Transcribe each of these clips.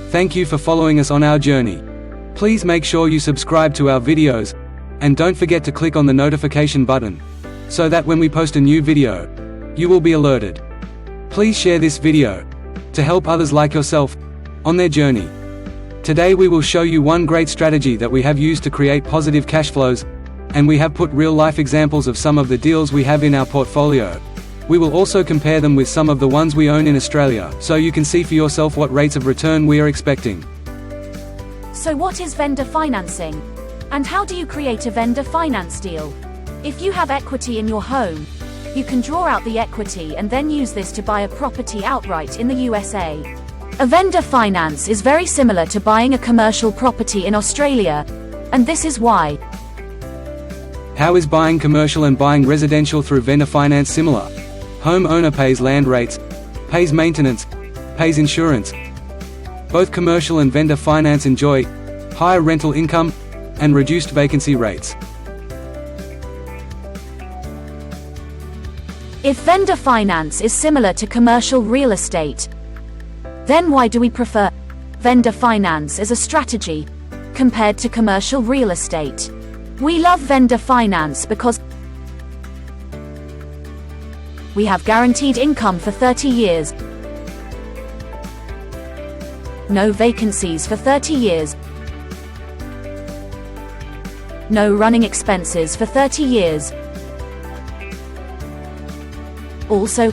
Thank you for following us on our journey. Please make sure you subscribe to our videos, and don't forget to click on the notification button, so that when we post a new video, you will be alerted. Please share this video, to help others like yourself, on their journey. Today we will show you one great strategy that we have used to create positive cash flows, and we have put real-life examples of some of the deals we have in our portfolio. We will also compare them with some of the ones we own in Australia, so you can see for yourself what rates of return we are expecting. So what is vendor financing? And how do you create a vendor finance deal? If you have equity in your home, you can draw out the equity and then use this to buy a property outright in the USA. A vendor finance is very similar to buying a commercial property in Australia, and this is why. How is buying commercial and buying residential through vendor finance similar? Homeowner pays land rates, pays maintenance, pays insurance. Both commercial and vendor finance enjoy higher rental income and reduced vacancy rates. If vendor finance is similar to commercial real estate, then why do we prefer vendor finance as a strategy compared to commercial real estate? We love vendor finance because we have guaranteed income for 30 years, no vacancies for 30 years, no running expenses for 30 years. Also,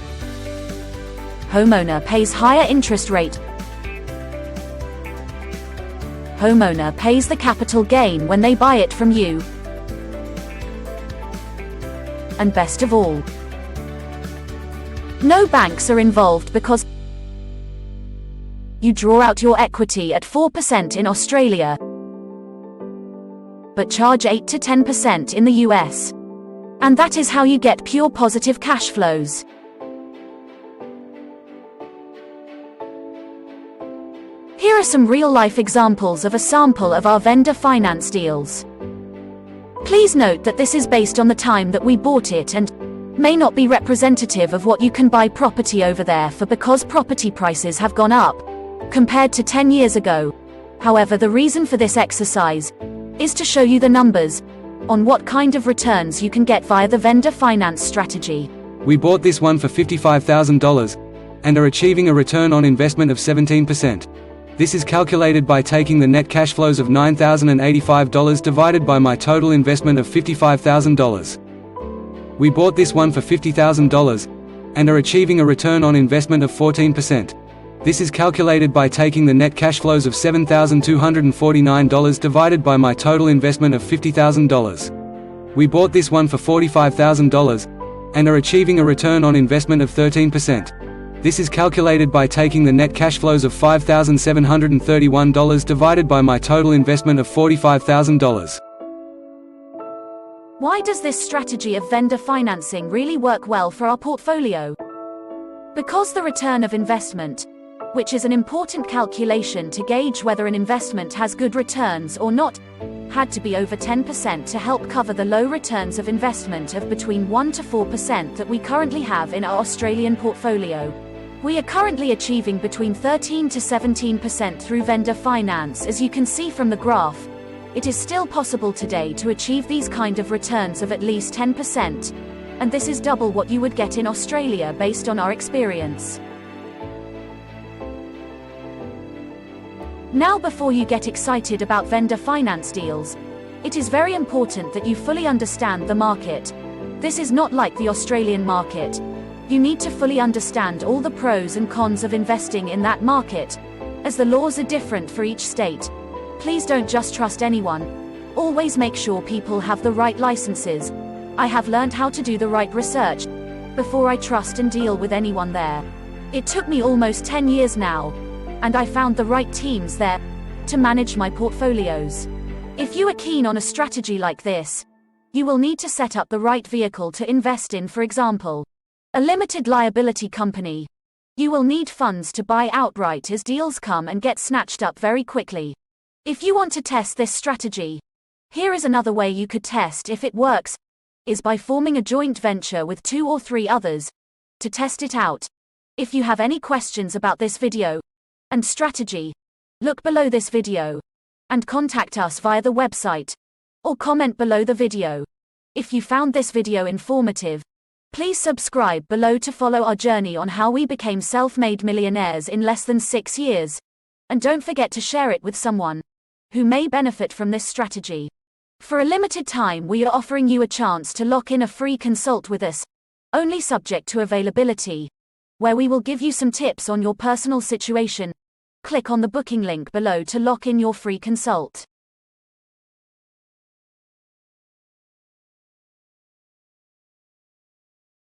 homeowner pays higher interest rate. Homeowner pays the capital gain when they buy it from you. And best of all, no banks are involved because you draw out your equity at 4% in Australia, but charge 8 to 10% in the US. And that is how you get pure positive cash flows. Here are some real-life examples of a sample of our vendor finance deals. Please note that this is based on the time that we bought it and may not be representative of what you can buy property over there for, because property prices have gone up compared to 10 years ago. However, the reason for this exercise is to show you the numbers on what kind of returns you can get via the vendor finance strategy. We bought this one for $55,000 and are achieving a return on investment of 17%. This is calculated by taking the net cash flows of $9,085 divided by my total investment of $55,000. We bought this one for $50,000 and are achieving a return on investment of 14%. This is calculated by taking the net cash flows of $7,249 divided by my total investment of $50,000. We bought this one for $45,000 and are achieving a return on investment of 13%. This is calculated by taking the net cash flows of $5,731 divided by my total investment of $45,000. Why does this strategy of vendor financing really work well for our portfolio? Because the return of investment, which is an important calculation to gauge whether an investment has good returns or not, had to be over 10% to help cover the low returns of investment of between 1 to 4% that we currently have in our Australian portfolio. We are currently achieving between 13 to 17% through vendor finance. As you can see from the graph, it is still possible today to achieve these kind of returns of at least 10%, and this is double what you would get in Australia based on our experience. Now, before you get excited about vendor finance deals, it is very important that you fully understand the market. This is not like the Australian market. You need to fully understand all the pros and cons of investing in that market, as the laws are different for each state. Please don't just trust anyone. Always make sure people have the right licenses. I have learned how to do the right research before I trust and deal with anyone there. It took me almost 10 years now, and I found the right teams there to manage my portfolios. If you are keen on a strategy like this, you will need to set up the right vehicle to invest in. For example, a limited liability company. You will need funds to buy outright as deals come and get snatched up very quickly. If you want to test this strategy, here is another way you could test if it works, is by forming a joint venture with 2 or 3 others to test it out. If you have any questions about this video and strategy, Look below this video and contact us via the website or comment below the video. If you found this video informative, please subscribe below to follow our journey on how we became self-made millionaires in less than 6 years. And don't forget to share it with someone who may benefit from this strategy. For a limited time, we are offering you a chance to lock in a free consult with us, only subject to availability, where we will give you some tips on your personal situation. Click on the booking link below to lock in your free consult.